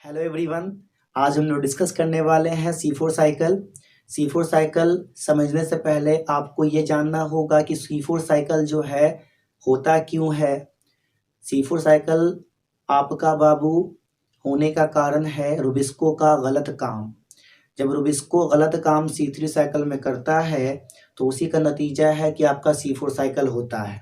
Hello everyone. आज हम लोग डिस्कस करने वाले हैं C4 साइकिल। C4 साइकिल समझने से पहले आपको ये जानना होगा कि C4 साइकिल जो है होता क्यों है। C4 साइकिल आपका बाबू होने का कारण है रुबिस्को का गलत काम। जब रुबिस्को गलत काम C3 साइकिल में करता है तो उसी का नतीजा है कि आपका C4 साइकिल होता है।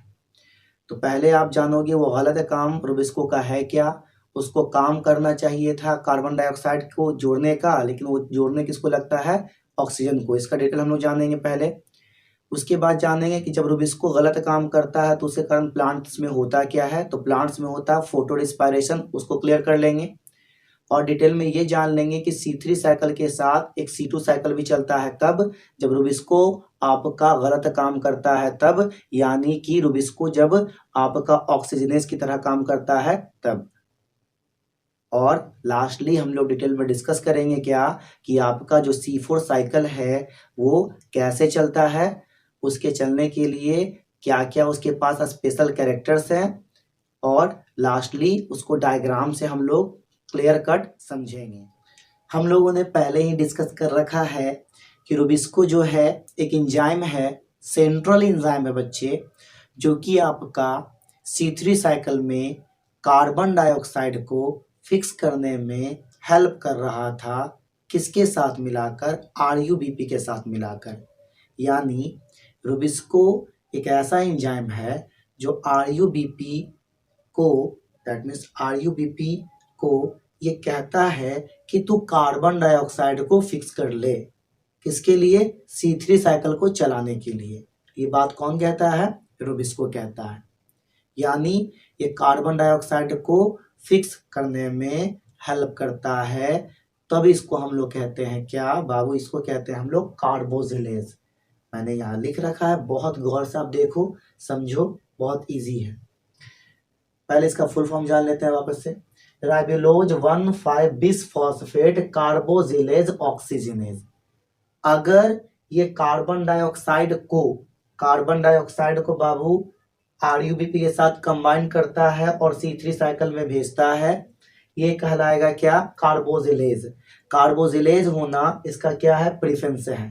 तो पहले आप जानोगे वो गलत काम रुबिस्को का है क्या। उसको काम करना चाहिए था कार्बन डाइऑक्साइड को जोड़ने का, लेकिन वो जोड़ने किसको लगता है, ऑक्सीजन को। इसका डिटेल हम लोग जानेंगे पहले। उसके बाद जानेंगे कि जब रुबिस्को गलत काम करता है तो उसके कारण प्लांट्स में होता क्या है। तो प्लांट्स में होता है फोटो रिस्पायरेशन, उसको क्लियर कर लेंगे। और डिटेल में ये जान लेंगे कि C3 साइकिल के साथ एक C2 साइकिल भी चलता है, तब जब रुबिस्को आपका गलत काम करता है तब, यानी कि रुबिस्को जब आपका ऑक्सीजनेज की तरह काम करता है तब। और लास्टली हम लोग डिटेल में डिस्कस करेंगे क्या कि आपका जो C4 साइकिल है वो कैसे चलता है, उसके चलने के लिए क्या क्या उसके पास स्पेशल कैरेक्टर्स हैं, और लास्टली उसको डायग्राम से हम लोग क्लियर कट समझेंगे। हम लोगों ने पहले ही डिस्कस कर रखा है कि रुबिस्को जो है एक एंजाइम है, सेंट्रल एंजाइम है बच्चे, जो कि आपका C3 साइकिल में कार्बन डाइऑक्साइड को फिक्स करने में हेल्प कर रहा था। किसके साथ मिलाकर, RUBP के साथ मिलाकर। यानी रुबिस्को एक ऐसा एंजाइम है जो RUBP को, दैट मीन्स RUBP को ये कहता है कि तू कार्बन डाइऑक्साइड को फिक्स कर ले। किसके लिए, C3 साइकिल को चलाने के लिए। ये बात कौन कहता है, रुबिस्को कहता है। यानी ये कार्बन डाइऑक्साइड को फिक्स करने में हेल्प करता है, तब इसको हम लोग कहते हैं क्या बाबू, इसको कहते हैं हम लोग कार्बोजिलेज। मैंने यहाँ लिख रखा है, बहुत गौर से आप देखो समझो, बहुत इजी है। पहले इसका फुल फॉर्म जान लेते हैं वापस से। Ribulose 1,5 bisphosphate carboxylase oxygenase. अगर ये कार्बन डाइऑक्साइड को बाबू RUBP के साथ कंबाइन करता है और C3 साइकिल में भेजता है, ये कहलाएगा क्या, कार्बोजिलेज। कार्बोजिलेज होना इसका क्या है, प्रीफेंस है।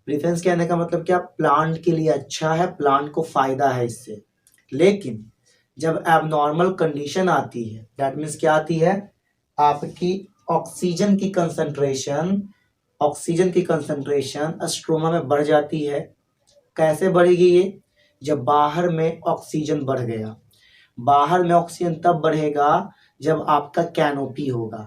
प्रीफेंस कहने का मतलब क्या, प्लांट के लिए अच्छा है, प्लांट को फायदा है इससे। लेकिन जब एबनॉर्मल कंडीशन आती है, दैट मीन्स क्या आती है, आपकी ऑक्सीजन की कंसंट्रेशन स्ट्रोमा में बढ़ जाती है। कैसे बढ़ेगी ये, जब बाहर में ऑक्सीजन बढ़ गया। बाहर में ऑक्सीजन तब बढ़ेगा जब आपका कैनोपी होगा।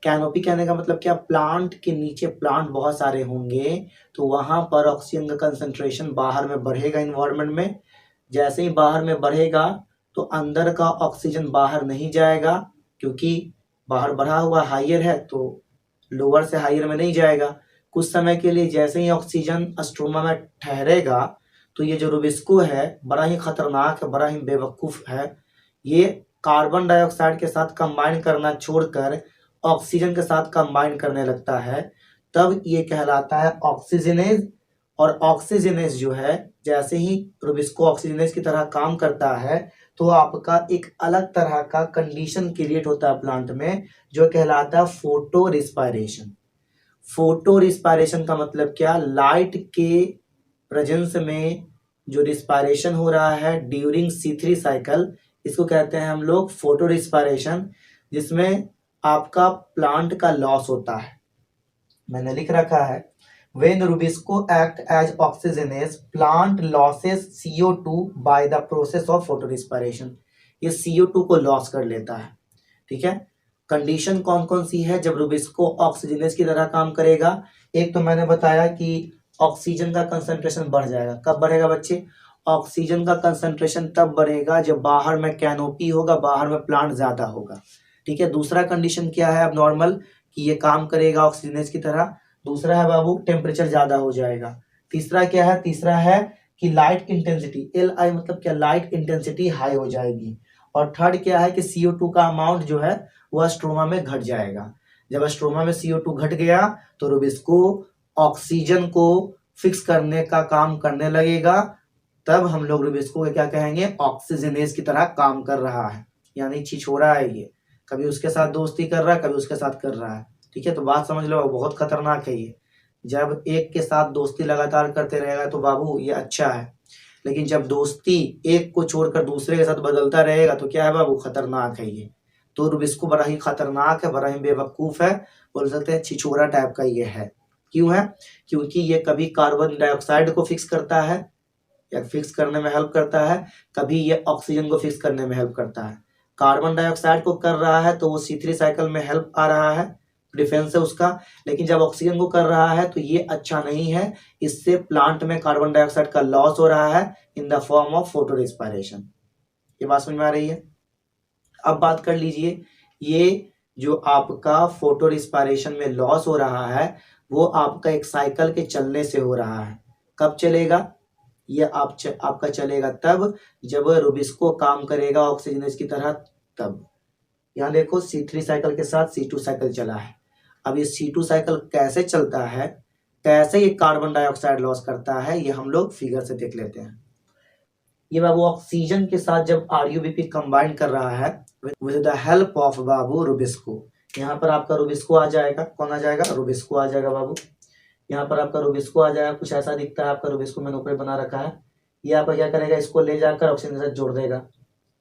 कैनोपी कहने का मतलब क्या, प्लांट के नीचे प्लांट बहुत सारे होंगे तो वहां पर ऑक्सीजन का कंसंट्रेशन बाहर में बढ़ेगा इन्वायरमेंट में। जैसे ही बाहर में बढ़ेगा तो अंदर का ऑक्सीजन बाहर नहीं जाएगा, क्योंकि बाहर बढ़ा हुआ हाइयर है तो लोअर से हाइयर में नहीं जाएगा। कुछ समय के लिए जैसे ही ऑक्सीजन स्ट्रोमा में ठहरेगा तो ये जो रुबिस्को है बड़ा ही खतरनाक है, बड़ा ही बेवकूफ है। ये कार्बन डाइऑक्साइड के साथ कंबाइन करना छोड़कर ऑक्सीजन के साथ कंबाइन करने लगता है, तब ये कहलाता है ऑक्सीजनेज। और ऑक्सीजनेज जो है, जैसे ही रुबिस्को ऑक्सीजनेज की तरह काम करता है तो आपका एक अलग तरह का कंडीशन क्रिएट होता है प्लांट में, जो कहलाता है फोटो रिस्पायरेशन। फोटो रिस्पायरेशन का मतलब क्या, लाइट के प्रेजेंस में जो रिस्पायरेशन हो रहा है ड्यूरिंग C3 साइकिल, इसको कहते हैं हम लोग फोटो रिस्पायरेशन, जिसमें आपका प्लांट का लॉस होता है। मैंने लिख रखा है, when Rubisco act as oxygenase, plant losses CO2 by the process of photorespiration। ये CO2 को लॉस कर लेता है। ठीक है, कंडीशन कौन कौन सी है जब रुबिस्को ऑक्सीजनेज की तरह काम करेगा। एक तो मैंने बताया कि ऑक्सीजन का कंसंट्रेशन बढ़ जाएगा। कब बढ़ेगा बच्चे, ऑक्सीजन का कंसंट्रेशन तब बढ़ेगा जब बाहर में कैनोपी होगा, बाहर में प्लांट ज्यादा होगा। ठीक है, दूसरा कंडीशन क्या है अब नॉर्मल, कि ये काम करेगा ऑक्सीजनेज की तरह। दूसरा है बाबू, टेम्परेचर ज्यादा हो जाएगा। तीसरा क्या है, तीसरा है कि लाइट इंटेंसिटी, LI मतलब क्या, लाइट इंटेंसिटी हाई हो जाएगी। और थर्ड क्या है कि CO2 का अमाउंट जो है वह स्ट्रोमा में घट जाएगा। जब स्ट्रोमा में CO2 घट गया तो रुबिस्को ऑक्सीजन को फिक्स करने का काम करने लगेगा, तब हम लोग रुबिस्को को क्या कहेंगे, ऑक्सीजनेज की तरह काम कर रहा है, यानी छिछोरा है ये। कभी उसके साथ दोस्ती कर रहा है, कभी उसके साथ कर रहा है। ठीक है, तो बात समझ लो, बहुत खतरनाक है ये। जब एक के साथ दोस्ती लगातार करते रहेगा तो बाबू ये अच्छा है, लेकिन जब दोस्ती एक को छोड़कर दूसरे के साथ बदलता रहेगा तो क्या है बाबू, खतरनाक है ये। तो रुबिस्को बड़ा ही खतरनाक है, बड़ा ही बेवकूफ है, बोल सकते हैं छिछोरा टाइप का ये है। क्यों है? क्योंकि ये कभी कार्बन डाइऑक्साइड को फिक्स करता है या फिक्स करने में हेल्प करता है, कभी ये ऑक्सीजन को फिक्स करने में हेल्प करता है। कार्बन डाइऑक्साइड को कर रहा है तो वो C3 साइकिल में हेल्प आ रहा है, डिफेंस है उसका, लेकिन जब ऑक्सीजन को कर रहा है तो ये अच्छा नहीं है। इससे प्लांट में कार्बन डाइऑक्साइड का लॉस हो रहा है in the form of photo respiration. ये बात समझ में आ रही है? अब बात कर लीजिए, ये जो आपका फोटो रिस्पायरेशन में लॉस हो रहा है वो आपका एक साइकिल के चलने से हो रहा है। कब चलेगा? ये आपका चलेगा तब जब रुबिस्को काम करेगा ऑक्सीजनेज की तरह, तब। यहाँ देखो C3 साइकिल के साथ C2 साइकिल चला है। अब ये C2 साइकिल कैसे चलता है, कैसे ये कार्बन डाइऑक्साइड लॉस करता है, ये हम लोग फिगर से देख लेते हैं। ये बाबू ऑक्सीजन के साथ जब RUBP कंबाइन कर रहा है with the help of Babu Rubisco, यहाँ पर आपका रुबिस्को आ जाएगा। कौन आ जाएगा? रुबिस्को आ जाएगा बाबू। यहाँ पर आपका रुबिस्को आ जाएगा, कुछ ऐसा दिखता है आपका रुबिस्को, मैंने ऊपर बना रखा है। ये आपका क्या करेगा, इसको ले जाकर ऑक्सीजन के साथ जोड़ देगा।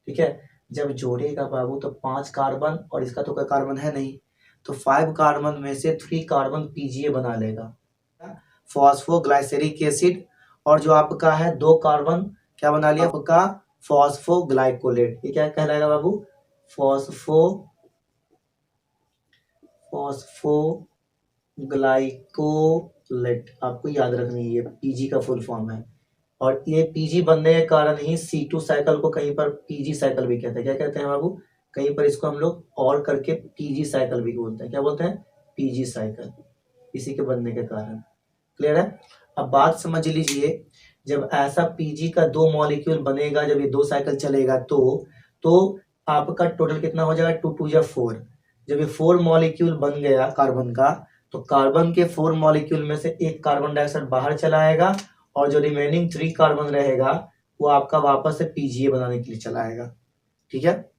ठीक है, जब जोड़ेगा बाबू तो 5 कार्बन, और इसका तो कोई कार्बन है नहीं, तो 5 कार्बन में से 3 कार्बन PGA बना लेगा, फॉस्फोग्लाइसेरिक एसिड। और जो आपका है 2 कार्बन क्या बना लिया आपका, फॉस्फोग्लाइकोलेट। ये क्या कहलाएगा बाबू, फॉस्फोग्लाइकोलेट। आपको याद रखनी है, ये PG का फुल फॉर्म है। और ये PG बनने के कारण ही C2 साइकिल को कहीं पर PG साइकिल भी कहते हैं। क्या कहते हैं बाबू? कहीं पर इसको हम लोग और करके PG साइकिल भी बोलते हैं। क्या बोलते हैं? PG साइकिल, इसी के बनने के कारण। क्लियर है? अब बात समझ लीजिए, जब ऐसा PG का 2 मॉलिक्यूल बनेगा, जब ये 2 साइकिल चलेगा तो आपका टोटल कितना हो जाएगा, 2 2 4। जब ये 4 मॉलिक्यूल बन गया कार्बन का, तो कार्बन के 4 मॉलिक्यूल में से एक कार्बन डाइऑक्साइड बाहर चला आएगा, और जो रिमेनिंग 3 कार्बन रहेगा वो आपका वापस से PGA बनाने के लिए चला आएगा। ठीक है,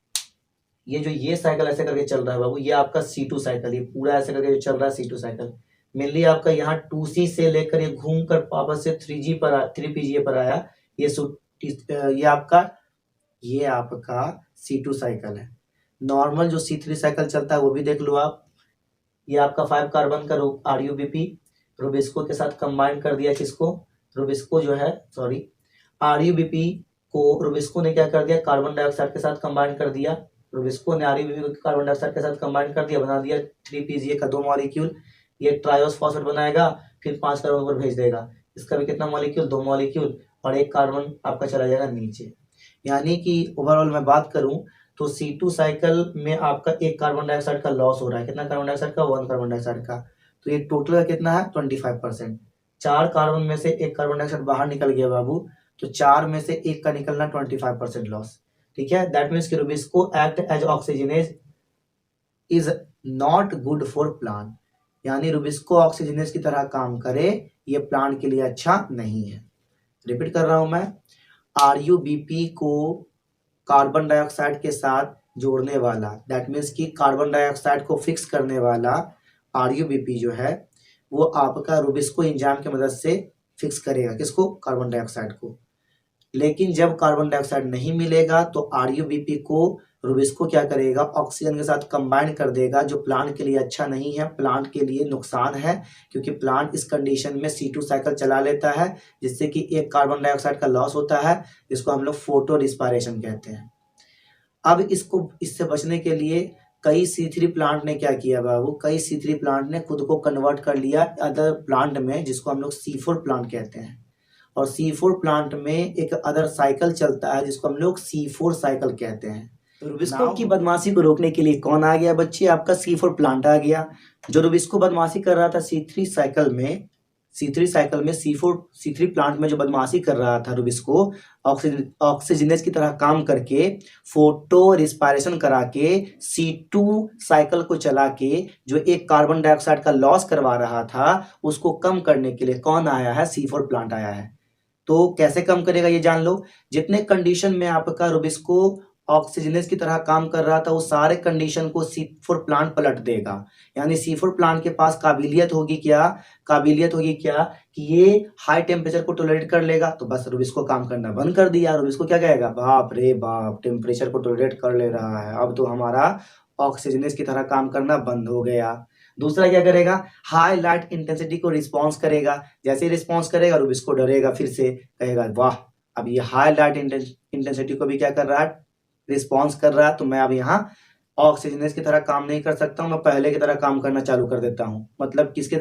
ये साइकिल ऐसे करके चल रहा है बाबू, ये आपका C2 साइकिल, ये पूरा ऐसे करके जो चल रहा है C2 साइकिल। मेनली आपका यहाँ 2C से लेकर ये घूम कर वापस से 3 PGA पर आया। ये आपका C2 साइकिल है। नॉर्मल जो C3 साइकिल चलता है वो भी देख लो आप। ये आपका 5 कार्बन का RUBP रुबिस्को के साथ कंबाइन कर दिया। किसको? रुबिस्को जो है, सॉरी, RUBP को रुबिस्को ने क्या कर दिया, कार्बन डाइऑक्साइड के साथ कंबाइन कर दिया। रुबिस्को ने RUBP को कार्बन डाइऑक्साइड के साथ कंबाइन कर दिया, बना दिया 3 PGA का 2 मॉलिक्यूल। ये ट्रायोस फॉस्फेट बनाएगा, फिर 5 कार्बन पर भेज देगा। इसका भी कितना मॉलिक्यूल, 2 मॉलिक्यूल, और 1 कार्बन आपका चला जाएगा नीचे। यानी कि ओवरऑल मैं बात करूं तो C2 साइकिल में आपका 1 कार्बन डाइऑक्साइड का लॉस हो रहा है। कितना कार्बन डाइऑक्साइड का? 1 कार्बन डाइऑक्साइड का। तो ये टोटल का कितना है, 25%। 4 कार्बन में से 1 कार्बन डाइऑक्साइड बाहर निकल गया बाबू, तो 4 में से 1 का निकलना 25% लॉस। ठीक है, दैट मीन्स कि rubisco act as oxygenase is not good for plant. यानी रुबिस्को ऑक्सीजनेज की तरह काम करे, ये प्लांट के लिए अच्छा नहीं है। रिपीट कर रहा हूं मैं, RUBP को कार्बन डाइऑक्साइड के साथ जोड़ने वाला, दैट मीन्स कि कार्बन डाइऑक्साइड को फिक्स करने वाला RUBP जो है वो आपका रुबिस्को एंजाइम की मदद से फिक्स करेगा। किसको? कार्बन डाइऑक्साइड को। लेकिन जब कार्बन डाइऑक्साइड नहीं मिलेगा तो RUBP को रुबिस्को क्या करेगा, ऑक्सीजन के साथ कंबाइन कर देगा, जो प्लांट के लिए अच्छा नहीं है, प्लांट के लिए नुकसान है। क्योंकि प्लांट इस कंडीशन में C2 साइकिल चला लेता है, जिससे कि 1 कार्बन डाइऑक्साइड का लॉस होता है, जिसको हम लोग फोटो रिस्पायरेशन कहते हैं। अब इससे बचने के लिए कई C3 प्लांट ने क्या किया बाबू, कई C3 प्लांट ने खुद को कन्वर्ट कर लिया अदर प्लांट में, जिसको हम लोग C4 प्लांट कहते हैं। और C4 प्लांट में एक अदर साइकिल चलता है जिसको हम लोग C4 साइकिल कहते हैं। तो रुबिस्को की बदमाशी को रोकने के लिए कौन आ गया बच्चे, आपका C4 प्लांट आ गया। जो रुबिस्को बदमाशी कर रहा था C3 साइकिल में, C3 प्लांट में जो बदमाशी कर रहा था रुबिस्को, ऑक्सीजनेज की तरह काम करके, फोटो रिस्पायरेशन करा के, C2 साइकिल को चला के जो 1 कार्बन डाइऑक्साइड का लॉस करवा रहा था, उसको कम करने के लिए कौन आया है, C4 प्लांट आया है। तो कैसे कम करेगा ये जान लो। जितने कंडीशन में आपका रुबिस्को ऑक्सीजनेस की तरह काम कर रहा था, वो सारे कंडीशन को C4 प्लांट पलट देगा। यानी C4 प्लांट के पास काबिलियत होगी क्या कि ये हाई टेम्परेचर को टॉलरेट कर लेगा। तो बस रुबिस्को काम करना बंद कर दिया। रुबिस्को क्या कहेगा, बाप रे बाप, टेम्परेचर को टॉलरेट कर ले रहा है, अब तो हमारा ऑक्सीजनेस की तरह काम करना बंद हो गया। दूसरा क्या करेगा, हाई लाइट इंटेंसिटी को रिस्पॉन्स करेगा। जैसे ही रिस्पॉन्स करेगा रुबिस्को डरेगा, फिर से कहेगा वाह, अब ये हाई लाइट इंटेंसिटी को भी क्या कर रहा है, रिस्पॉन्स कर रहा है, तो मैं अब यहाँ ऑक्सीजनेस की तरह काम नहीं कर सकता हूँ, मैं पहले की तरह काम करना चालू कर देता हूँ। मतलब किसके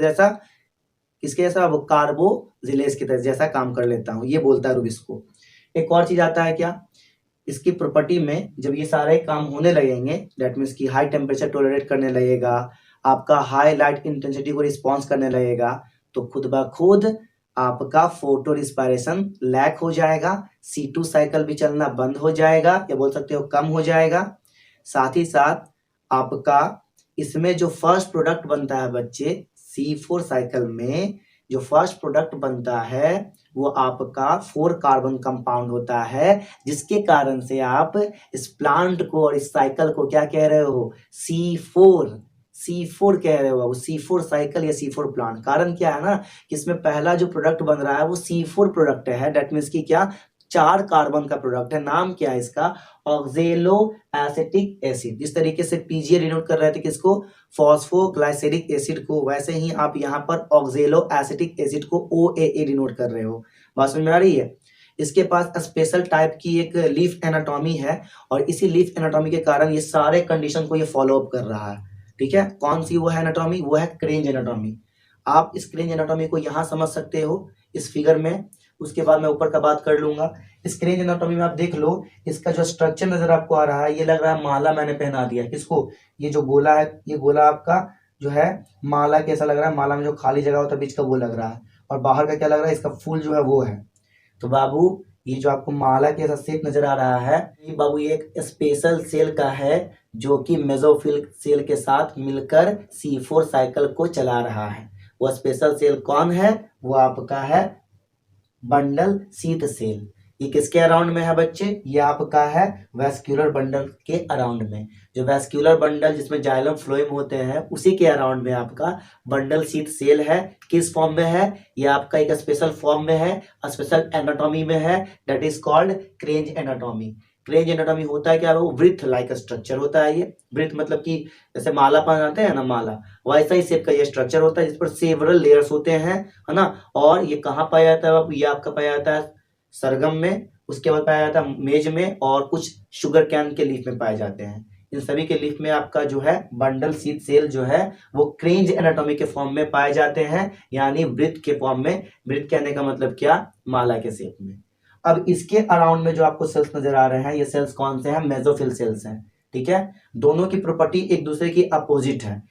जैसा वो कार्बोजिलेस की तरह जैसा काम कर लेता हूँ, ये बोलता है रुबिस्को। एक और चीज आता है क्या, इसकी प्रॉपर्टी में जब ये सारे काम होने लगेंगे, दैट मीन्स की हाई टेम्परेचर टॉलरेट करने लगेगा, आपका हाई लाइट इंटेंसिटी को रिस्पॉन्स करने लगेगा, तो खुद ब खुद आपका फोटो रिस्पायरेशन लैक हो जाएगा, C2 साइकिल भी चलना बंद हो जाएगा, या बोल सकते हो कम हो जाएगा। साथ ही साथ आपका इसमें जो फर्स्ट प्रोडक्ट बनता है बच्चे, C4 साइकिल में जो फर्स्ट प्रोडक्ट बनता है वो आपका 4 कार्बन कंपाउंड होता है, जिसके कारण से आप इस प्लांट को और इस साइकिल को क्या कह रहे हो, C4 कह रहे हो, वो C4 साइकिल या C4 प्लांट। कारण क्या है ना कि इसमें पहला जो प्रोडक्ट बन रहा है वो C4 प्रोडक्ट है, डेट मीन्स की क्या, 4 कार्बन का प्रोडक्ट है। नाम क्या है इसका, ऑक्जेलो एसिटिक एसिड। जिस तरीके से पीजीए डिनोट कर रहे थे किसको, फॉस्फोग्लाइसेरिक एसिड को, वैसे ही आप यहाँ पर ऑक्जेलो एसिटिक एसिड को OAA डिनोट कर रहे हो। बात समझ में आ रही है। इसके पास स्पेशल टाइप की एक लीफ एनाटॉमी है, और इसी लीफ एनाटॉमी के कारण ये सारे कंडीशन को ये फॉलो अप कर रहा है। ठीक है, कौन सी वो है एनाटॉमी, वो है क्रेंज एनाटॉमी। आप इस क्रेंज एनाटॉमी को यहाँ समझ सकते हो इस फिगर में, उसके बाद मैं ऊपर का बात कर लूंगा। इस क्रेंज एनाटॉमी में आप देख लो, इसका जो स्ट्रक्चर नजर आपको आ रहा है, ये लग रहा है माला मैंने पहना दिया किसको, ये जो गोला है, ये गोला आपका जो है माला कैसा लग रहा है, माला में जो खाली जगह होता है बीच का वो लग रहा है, और बाहर का क्या लग रहा है, इसका फूल जो है वो है। तो बाबू ये जो आपको माला के ऐसा शेप नजर आ रहा है, ये बाबू ये एक स्पेशल सेल का है, जो कि मेसोफिल सेल के साथ मिलकर C4 साइकिल को चला रहा है। वो स्पेशल सेल कौन है, वो आपका है बंडल शीथ सेल। ये किसके अराउंड में है बच्चे, ये आपका है वेस्क्यूलर बंडल के अराउंड में। जो वेस्क्यूलर बंडल जिसमें जाइलम फ्लोएम होते हैं, उसी के अराउंड में आपका बंडल शीथ सेल है। किस फॉर्म में है, ये आपका एक स्पेशल फॉर्म में है, स्पेशल एनाटॉमी में है, that is called Kranz anatomy. Kranz anatomy होता है क्या, वो वृत्त लाइक स्ट्रक्चर होता है। ये वृत्त मतलब कि जैसे माला पहनाते हैं ना माला, वैसा ही शेप का ये स्ट्रक्चर होता है, जिस पर सेवरल लेयर्स होते हैं, है ना। और ये कहाँ पाया जाता है बाबू, ये आपका पाया जाता है सरगम में, उसके बाद पाया जाता है मेज में, और कुछ शुगर कैन के लीफ में पाए जाते हैं। इन सभी के लीफ में आपका जो है बंडल शीथ सेल जो है वो क्रेंज एनाटॉमी के फॉर्म में पाए जाते हैं, यानी वृत्त के फॉर्म में। वृत्त कहने का मतलब क्या, माला के शेप में। अब इसके अराउंड में जो आपको सेल्स नजर आ रहे हैं, ये सेल्स कौन से हैं, मेसोफिल सेल्स हैं। ठीक है, दोनों की प्रॉपर्टी एक दूसरे की अपोजिट है।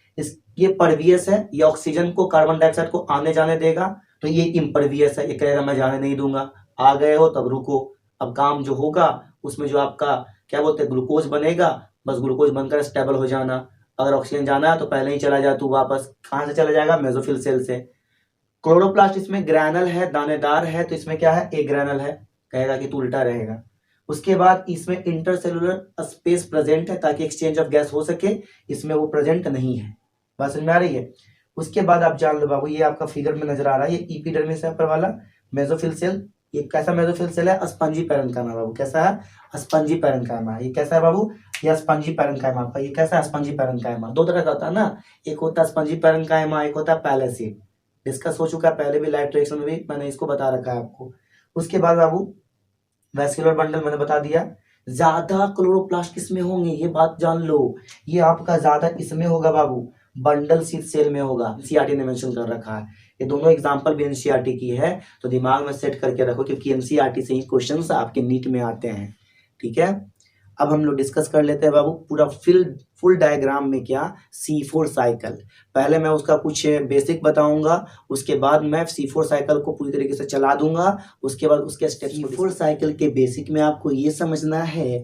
ये परवियस है, ये ऑक्सीजन को, कार्बन डाइऑक्साइड को आने जाने देगा, तो ये इम्परवियस है, ये कहेगा मैं जाने नहीं दूंगा। आ गए हो तब रुको, अब काम जो होगा उसमें जो आपका क्या बोलते हैं ग्लूकोज बनेगा, बस ग्लूकोज बनकर स्टेबल हो जाना। अगर ऑक्सीजन जाना है तो पहले ही चला जा तू वापस, कहाँ से चला जाएगा, मेसोफिल सेल से। क्लोरोप्लास्ट इसमें ग्रैनल है, दानेदार है, तो इसमें क्या है, एक ग्रैनल है, कहेगा कि तू उल्टा रहेगा। उसके बाद इसमें इंटरसेलुलर स्पेस प्रेजेंट है, ताकि एक्सचेंज ऑफ गैस हो सके, इसमें वो प्रेजेंट नहीं है। बात समझ में आ रही है। उसके बाद आप जान लो बाबू, ये आपका फिगर में नजर आ रहा है, ये एपिडर्मिस है ऊपर वाला, मेसोफिल सेल। ये कैसा मेसोफिल सेल है, स्पंजी पैरेन्काइमा बाबू, कैसा है, स्पंजी पैरेन्काइमा। ये कैसा है बाबू, ये स्पंजी पैरेन्काइमा आपका, ये कैसा है, स्पंजी पैरेन्काइमा। दो तरह का होता है ना, एक होता है स्पंजी पैरेन्काइमा, एक होता है पैलेसिड। डिस्कस हो चुका है पहले भी, लाइव ट्रेक्शन में भी मैंने इसको बता रखा है आपको। उसके बाद बाबू वैस्कुलर बंडल मैंने बता दिया। ज्यादा क्लोरोप्लास्ट किसमें होंगे, ये बात जान लो, ये आपका ज्यादा इसमें होगा बाबू, बंडल शीथ सेल में होगा। एनसीईआरटी ने मेंशन कर रखा है, ये दोनों एग्जांपल भी एनसीईआरटी की है, तो दिमाग में सेट करके रखो, क्योंकि एनसीईआरटी से ही क्वेश्चंस आपके नीट में आते हैं। ठीक है, अब हम लोग डिस्कस कर लेते हैं बाबू पूरा फुल डायग्राम में क्या, C4 साइकिल। पहले मैं उसका कुछ बेसिक बताऊंगा, उसके बाद मैं C4 साइकिल को पूरी तरीके से चला दूंगा, उसके बाद उसके स्टेप्स। C4 साइकिल के बेसिक में आपको ये समझना है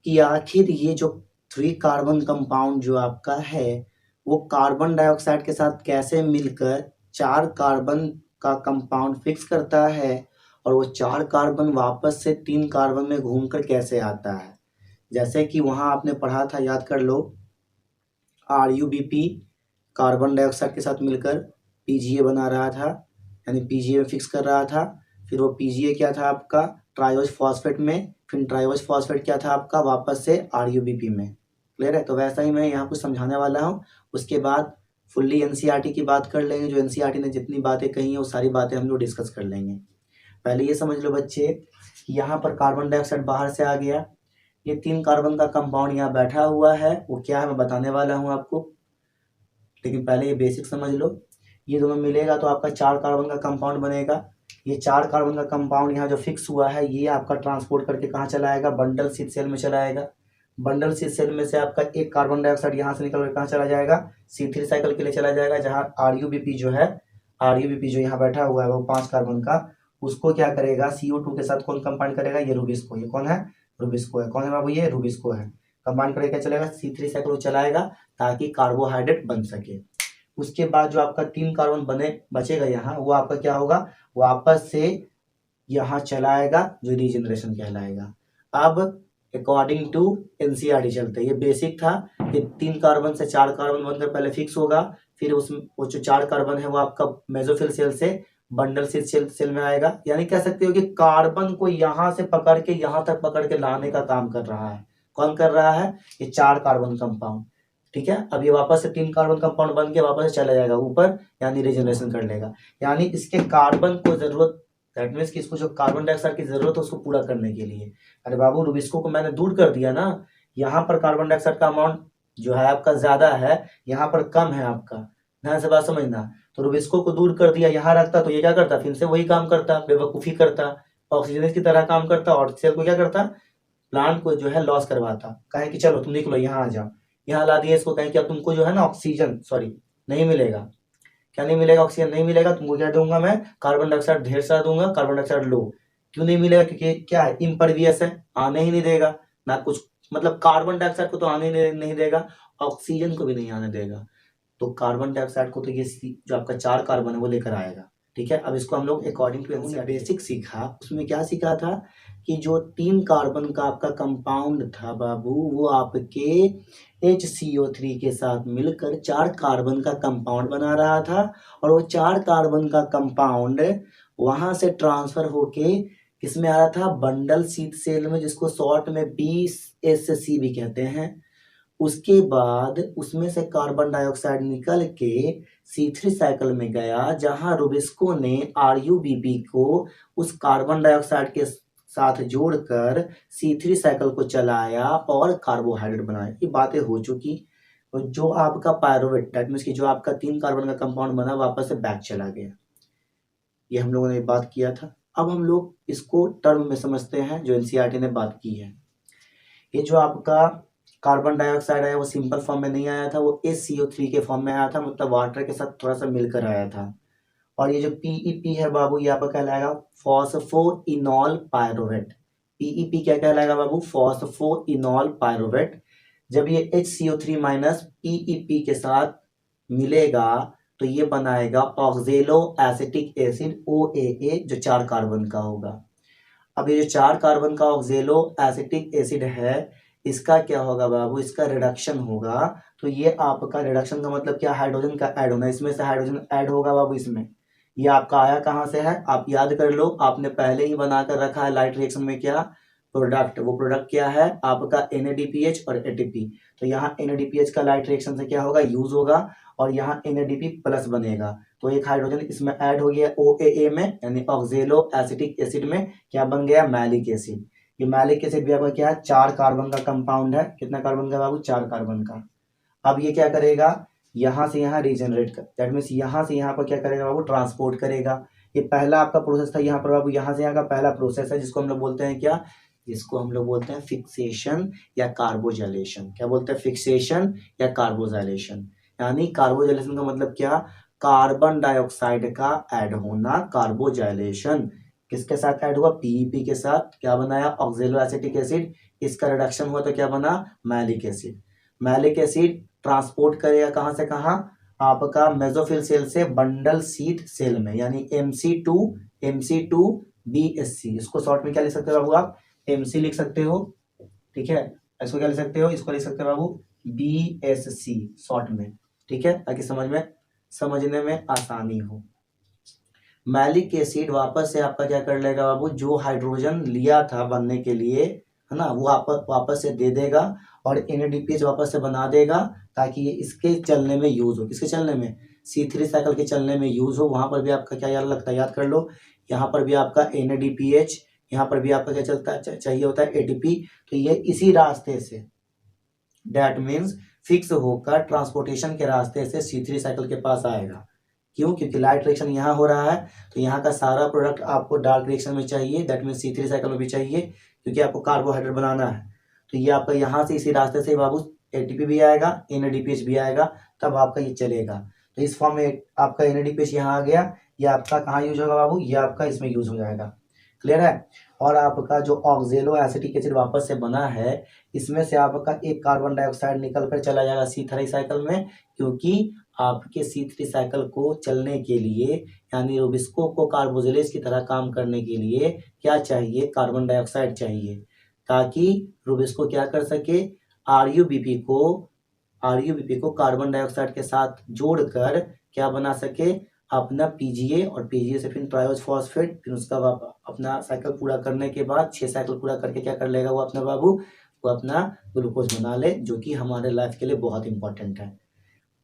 कि आखिर ये जो 3 कार्बन कंपाउंड जो आपका है, वो कार्बन डाइऑक्साइड के साथ कैसे मिलकर 4 कार्बन का कंपाउंड फिक्स करता है, और वो 4 कार्बन वापस से 3 कार्बन में घूमकर कैसे आता है। जैसे कि वहाँ आपने पढ़ा था, याद कर लो, RuBP कार्बन डाइऑक्साइड के साथ मिलकर PGA बना रहा था, यानी PGA में फिक्स कर रहा था। फिर वो PGA क्या था आपका ट्रायोज फॉस्फेट में, फिर ट्रायोज फॉस्फेट क्या था आपका वापस से RuBP में। क्लियर है? तो वैसा ही मैं यहाँ कुछ समझाने वाला हूँ। उसके बाद फुल्ली NCERT की बात कर लेंगे, जो NCERT ने जितनी बातें कही हैं वो सारी बातें हम लोग डिस्कस कर लेंगे। पहले ये समझ लो बच्चे, यहाँ पर कार्बन डाइऑक्साइड बाहर से आ गया, ये 3 कार्बन का कंपाउंड यहाँ बैठा हुआ है, वो क्या है मैं बताने वाला हूँ आपको, लेकिन पहले ये बेसिक समझ लो। ये दोनों मिलेगा तो आपका 4 कार्बन का कंपाउंड बनेगा। ये 4 कार्बन का कंपाउंड यहाँ जो फिक्स हुआ है, ये आपका ट्रांसपोर्ट करके कहाँ चला आएगा, बंडल शीट सेल में चला आएगा। बंडल शीट सेल में से आपका एक कार्बन डाइऑक्साइड यहाँ से निकल कर कहाँ चला जाएगा, C3 साइकिल के लिए चला जाएगा, जहाँ RuBP जो है, RuBP जो यहाँ बैठा हुआ है वो 5 कार्बन का, उसको क्या करेगा, CO2 के साथ कौन कंबाइन करेगा, ये रुबिस्को। ये कौन है, रुबिस्को है। कौन है बाबू, ये रुबिस्को है। कंबाइन करके क्या चलेगा, C3 साइकिल चलाएगा ताकि कार्बोहाइड्रेट बन सके। उसके बाद जो आपका 3 कार्बन बने बचेगा यहाँ, वो आपका क्या होगा, वापस से यहाँ चलाएगा, जो रीजनरेशन कहलाएगा। अब अकॉर्डिंग टू NCERT चलते हैं। ये बेसिक था कि 3 कार्बन से 4 कार्बन बनकर पहले फिक्स होगा, फिर उसमें वो जो 4 कार्बन है वो आपका मेसोफिल सेल से बंडल सेल में आएगा। यानी कह सकते हो कि कार्बन को यहाँ से पकड़ के यहाँ तक पकड़ के लाने का काम कर रहा है। कौन कर रहा है, ये 4 कार्बन कंपाउंड। ठीक है, अब ये वापस से 3 कार्बन कंपाउंड बन के वापस से चला जाएगा ऊपर, यानी रीजनरेशन कर लेगा। यानी इसके कार्बन को जरूरत, दैट मीन्स कि इसको जो कार्बन डाइऑक्साइड की जरूरत है उसको पूरा करने के लिए, अरे बाबू रुबिस्को को मैंने दूर कर दिया ना, यहाँ पर कार्बन डाइऑक्साइड का अमाउंट जो है आपका ज्यादा है, यहाँ पर कम है आपका, ध्यान से बात समझना। तो रुबिस्को को दूर कर दिया, यहाँ रखता तो ये क्या करता, फिर से वही काम करता, बेवकूफी करता, ऑक्सीजन की तरह काम करता, और सेल को क्या करता, प्लांट को जो है लॉस करवाता। कहें कि चलो तुम निकलो यहाँ आ जाओ, यहाँ ला दिए इसको, कहें कि अब तुमको जो है ना ऑक्सीजन नहीं मिलेगा। क्या नहीं मिलेगा, ऑक्सीजन नहीं मिलेगा, तुमको क्या दूंगा मैं, कार्बन डाइऑक्साइड ढेर सारा दूंगा, कार्बन डाइऑक्साइड लो। क्यों नहीं मिलेगा, क्योंकि क्या है, इम्परवियस है, आने ही नहीं देगा ना कुछ, मतलब कार्बन डाइऑक्साइड को तो आने नहीं देगा, ऑक्सीजन को भी नहीं आने देगा। तो कार्बन डाइऑक्साइड को तो ये जो आपका 4 कार्बन है वो लेकर आएगा। ठीक है, अब इसको हम लोग अकॉर्डिंग टू बेसिक सीखा, उसमें क्या सीखा था कि जो 3 कार्बन का आपका कंपाउंड था बाबू, वो आपके HCO3 के साथ मिलकर 4 कार्बन का कंपाउंड बना रहा था, और वो 4 कार्बन का कंपाउंड वहां से ट्रांसफर होके किसमें आ रहा था, बंडल शीट सेल में, जिसको शॉर्ट में BSC भी कहते हैं। उसके बाद उसमें से कार्बन डाइऑक्साइड निकल के C3 साइकिल में गया, जहां रुबिस्को ने RuBP को उस कार्बन डाइऑक्साइड के साथ जोड़कर C3 साइकिल को चलाया और कार्बोहाइड्रेट बनाया। ये बातें हो चुकी। और जो आपका पायरुवेट, दैट मीन्स कि जो आपका 3 कार्बन का कंपाउंड बना, वापस से बैक चला गया। ये हम लोगों ने बात किया था। अब हम लोग इसको टर्म में समझते हैं जो NCERT ने बात की है। ये जो आपका कार्बन डाइऑक्साइड है वो सिंपल फॉर्म में नहीं आया था, वो HCO3 के फॉर्म में आया था, मतलब वाटर के साथ थोड़ा सा मिलकर आया था। और ये जो PEP है बाबू, ये आपका कहलाएगा फॉस्फोइनॉल पायरुवेट। PEP क्या कहलाएगा बाबू, फॉस्फोइनॉल पायरुवेट। जब ये HCO3 माइनस PEP के साथ मिलेगा तो ये बनाएगा ऑक्जेलो एसिटिक एसिड OAA, जो 4 कार्बन का होगा। अब ये जो 4 कार्बन का ऑक्जेलो एसिटिक एसिड है, इसका क्या होगा बाबू, इसका रिडक्शन होगा। तो ये आपका रिडक्शन का मतलब क्या, हाइड्रोजन का ऐड होना, इसमें से हाइड्रोजन ऐड होगा बाबू इसमें। ये आपका आया कहाँ से है, आप याद कर लो, आपने पहले ही बनाकर रखा है लाइट रिएक्शन में क्या प्रोडक्ट, वो प्रोडक्ट क्या है आपका NADPH और ATP। तो यहाँ NADPH का लाइट रिएक्शन से क्या होगा, यूज होगा, और यहाँ NADP प्लस बनेगा। तो एक हाइड्रोजन इसमें ऐड हो गया OAA में, यानी ऑक्जेलो एसिटिक एसिड में, क्या बन गया, मैलिक एसिड। ये मैलिक एसिड भी आपका क्या है, 4 कार्बन का कंपाउंड है। कितना कार्बन का बाबू, 4 कार्बन का। अब ये क्या करेगा, यहाँ से यहाँ रीजनरेट कर, दैट मीन्स यहाँ से यहाँ पर क्या करेगा बाबू, ट्रांसपोर्ट करेगा। ये पहला आपका प्रोसेस था यहाँ पर बाबू, यहाँ से यहाँ का पहला प्रोसेस है, जिसको हम लोग बोलते हैं क्या, जिसको हम लोग बोलते हैं फिक्सेशन या कार्बोजाइलेशन। क्या बोलते हैं, फिक्सेशन या कार्बोजाइलेशन। यानी कार्बोजाइलेशन का मतलब क्या, कार्बन डाइऑक्साइड का ऐड होना, कार्बोजाइलेशन। किसके साथ ऐड हुआ, PEP के साथ, क्या बनाया, ऑक्जेलो एसिटिक एसिड। इसका रिडक्शन हुआ तो क्या बना, malic acid. Malic acid transport करेगा कहाँ से कहाँ, आपका मेसोफिल सेल से बंडल शीट सेल में, यानी MC2BSC। इसको शॉर्ट में क्या लिख सकते हो बाबू आप, MC लिख सकते हो। ठीक है, इसको क्या लिख सकते हो, इसको लिख सकते हो बाबू BSC शॉर्ट में, ठीक है, ताकि समझने में आसानी हो। मैलिक एसिड वापस से आपका क्या कर लेगा बाबू, जो हाइड्रोजन लिया था बनने के लिए, है ना, वो वापस से दे देगा और NADPH वापस से बना देगा, ताकि ये इसके चलने में यूज हो। किसके चलने में, C3 साइकिल के चलने में यूज हो। वहां पर भी आपका क्या याद लगता है, याद कर लो, यहाँ पर भी आपका NADPH, यहाँ पर भी आपका क्या चलता है, चाहिए होता है ATP। तो ये इसी रास्ते से, दैट मीन्स फिक्स होकर ट्रांसपोर्टेशन के रास्ते से C3 साइकिल के पास आएगा। क्यों, क्योंकि लाइट रिएक्शन यहाँ हो रहा है, तो यहाँ का सारा प्रोडक्ट आपको डार्क रिएक्शन में चाहिए, दैट मीन्स C3 साइकिल में भी चाहिए, क्योंकि आपको कार्बोहाइड्रेट बनाना है। तो ये आपका यहाँ से इसी रास्ते से बाबू ATP भी आएगा, NADPH भी आएगा, तब आपका ये चलेगा। तो इस फॉर्म में आपका NADPH यहाँ आ गया, ये आपका कहाँ यूज होगा बाबू, ये आपका इसमें यूज हो जाएगा। क्लियर है। और आपका जो ऑक्जेलो एसिटिक एसिड वापस से बना है, इसमें से आपका एक कार्बन डाइऑक्साइड निकल कर चला जाएगा C3 साइकिल में, क्योंकि आपके C3 साइकिल को चलने के लिए, यानी रुबिस्को को कार्बोजिलेज की तरह काम करने के लिए क्या चाहिए, कार्बन डाइऑक्साइड चाहिए, ताकि रुबिस्को क्या कर सके, RUBP को कार्बन डाइऑक्साइड के साथ जोड़कर क्या बना सके, अपना PGA, और PGA से फिर ट्रायोज फॉस्फेट, फिर उसका अपना साइकिल पूरा करने के बाद 6 साइकिल पूरा करके क्या कर लेगा वो अपना बाबू, वो अपना ग्लूकोज बना ले, जो कि हमारे लाइफ के लिए बहुत इंपॉर्टेंट है।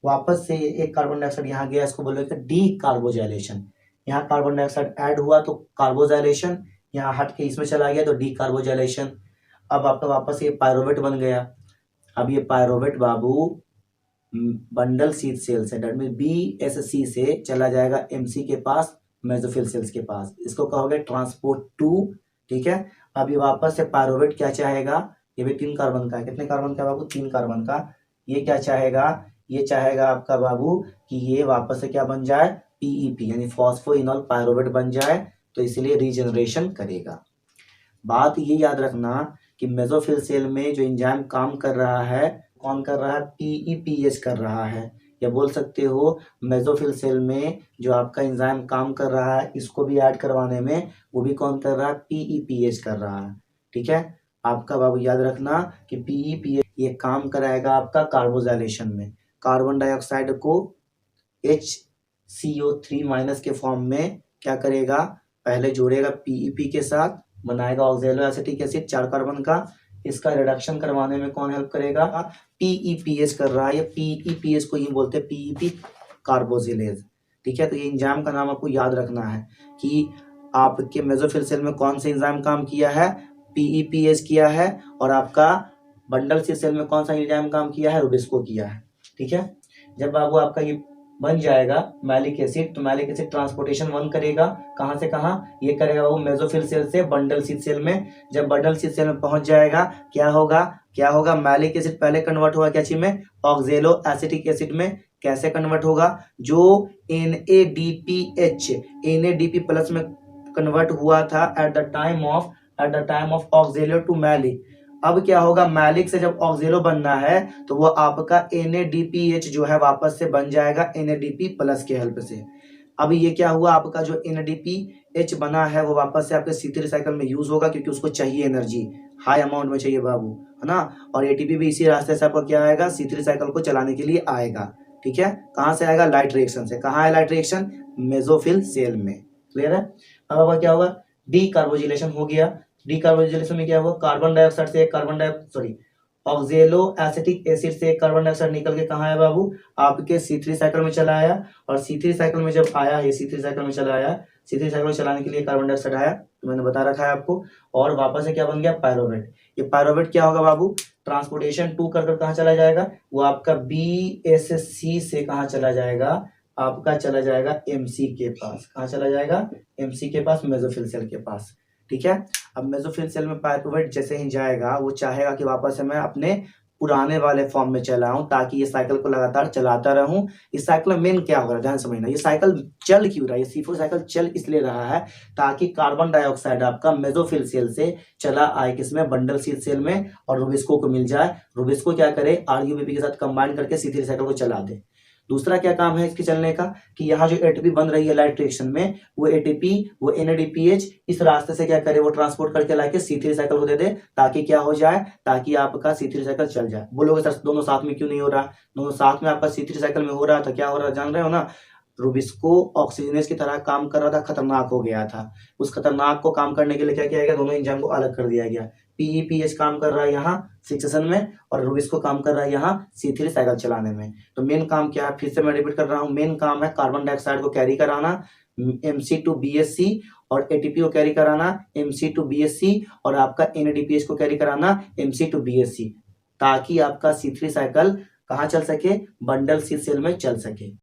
वापस से एक कार्बन डाइऑक्साइड यहाँ गया, इसको बोलोगे डी कार्बोजाइलेशन। यहाँ कार्बन डाइऑक्साइड ऐड हुआ तो कार्बोजाइलेशन, यहाँ हट के इसमें चला गया तो डी कार्बोजाइलेशन। अब आपका वापस ये पायरोवेट बन गया। अब ये पायरोवेट बाबू बंडल शीथ सेल से, डेट मीन BSC से चला जाएगा MC के पास, मेसोफिल सेल्स के पास, इसको कहोगे ट्रांसपोर्ट 2, ठीक है। अब ये वापस से पायरोवेट क्या चाहेगा, ये भी 3 कार्बन का है, कितने कार्बन का बाबू, 3 कार्बन का। ये क्या चाहेगा, ये चाहेगा आपका बाबू कि ये वापस से क्या बन जाए, PEP यानी फॉस्फोइनॉल पायरोवेट बन जाए, तो इसलिए रीजनरेशन करेगा। बात ये याद रखना कि मेसोफिल सेल में जो एंजाइम काम कर रहा है, कौन कर रहा है, PEPH कर रहा है, या बोल सकते हो मेसोफिल सेल में जो आपका एंजाइम काम कर रहा है, इसको भी ऐड करवाने में वो भी कौन कर रहा है, PEPH कर रहा है, ठीक है। आपका बाबू याद रखना कि PEPH ये काम कराएगा आपका कार्बोजाइलेशन में, कार्बन डाइऑक्साइड को HCO3- के फॉर्म में क्या करेगा, पहले जोड़ेगा PEP के साथ, बनाएगा ऑक्जेलो एसिटिक एसिड 4 कार्बन का, इसका रिडक्शन करवाने में कौन हेल्प करेगा, PEPH कर रहा है, ये PEPH को ही बोलते हैं PEP कार्बोजिलेज, ठीक है। तो ये एंजाइम का नाम आपको याद रखना है कि आपके मेसोफिल सेल में कौन सा एंजाइम काम किया है, PEPH किया है, और आपका बंडल सेल में कौन सा एंजाइम काम किया है, रुबिस्को किया है, ठीक है। जब बाबू आपका ये बन जाएगा मैलिक एसिड, तो मैलिक एसिड ट्रांसपोर्टेशन 1 करेगा, कहां से कहां, ये करेगा वो मेसोफिल सेल से बंडल शीथ सेल में। जब बंडल शीथ सेल में पहुंच जाएगा, क्या होगा, मैलिक एसिड पहले कन्वर्ट होगा क्या चीज में, ऑक्जेलो एसिटिक एसिड में। कैसे कन्वर्ट होगा, जो NADP प्लस में कन्वर्ट हुआ था at the time of oxalo to malic. अब क्या होगा, मैलिक से जब ऑक्जेलो बनना है तो वो आपका NADPH जो है वापस से बन जाएगा NADP प्लस के हेल्प से। अब ये क्या हुआ, आपका जो NADPH बना है वो वापस से आपके C3 साइकिल में यूज होगा, क्योंकि उसको चाहिए एनर्जी, हाई अमाउंट में चाहिए बाबू, है ना। और ATP भी इसी रास्ते से आपका क्या आएगा, C3 साइकिल को चलाने के लिए आएगा, ठीक है। कहाँ से आएगा, लाइट रिएक्शन से। कहाँ है लाइट रिएक्शन, मेसोफिल सेल में। क्लियर है। अब आपका क्या होगा, डी कार्बोजिलेशन हो गया। डीकार्बोजिलेशन में क्या हुआ, कार्बन डाइऑक्साइड से एक ऑक्जेलो एसिटिक एसिड से एक कार्बन डाइऑक्साइड निकल के कहाँ आया बाबू, आपके C3 साइकिल में चला आया। और C3 साइकिल में जब आया, ये C3 साइकिल में चला आया, C3 साइकिल में चलाने के लिए कार्बन डाइऑक्साइड आया, तो मैंने बता रखा है आपको। और वापस से क्या बन गया, पायरोवेट। ये पायरोवेट क्या होगा बाबू, ट्रांसपोर्टेशन 2 कर कहाँ चला जाएगा, वो आपका BSC से कहाँ चला जाएगा, आपका चला जाएगा MC के पास। कहाँ चला जाएगा, MC के पास, मेसोफिल सेल के पास, ठीक है। अब मेसोफिल सेल में पायरोवेट जैसे ही जाएगा, वो चाहेगा कि वापस से मैं अपने पुराने वाले फॉर्म में चलाऊं, ताकि ये साइकिल को लगातार चलाता रहूं। इस साइकिल में मेन क्या हो रहा है, ध्यान समझना, ये साइकिल चल क्यों रहा है, ये C4 साइकिल चल इसलिए रहा है ताकि कार्बन डाइऑक्साइड आपका मेसोफिल सेल से चला आए किसमें, बंडल शीथ सेल में, और रुबिस्को को मिल जाए। रुबिस्को क्या करे, RUBP के साथ कंबाइन करके C3 साइकिल को चला दे। दूसरा क्या काम है इसके चलने का कि यहाँ जो एटीपी बन रही है लाइट रिएक्शन में, वो एटीपी वो NADPH इस रास्ते से क्या करे, वो ट्रांसपोर्ट करके लाके C3 साइकिल को दे दे, ताकि क्या हो जाए, ताकि आपका C3 साइकिल चल जाए। बोलोगे सर दोनों साथ में क्यों नहीं हो रहा? दोनों साथ में आपका C3 साइकिल में हो रहा था, क्या हो रहा जान रहे हो ना? रुबिस्को ऑक्सीजनेज की तरह काम कर रहा था, खतरनाक हो गया था। उस खतरनाक को काम करने के लिए क्या किया गया, दोनों एंजाइम को अलग कर दिया गया। PEPH काम कर रहा है यहाँ फिक्सेशन में, और रुबिस्को काम कर रहा है यहाँ C3 साइकिल चलाने में। तो मेन काम क्या है, फिर से मैं रिपीट कर रहा हूँ, मेन काम है कार्बन डाइऑक्साइड को कैरी कराना MC2BSC, और ATP को कैरी कराना MC2BSC, और आपका NADPH को कैरी कराना MC2BSC, ताकि आपका C3 साइकिल कहाँ चल सके, बंडल C सेल में चल सके।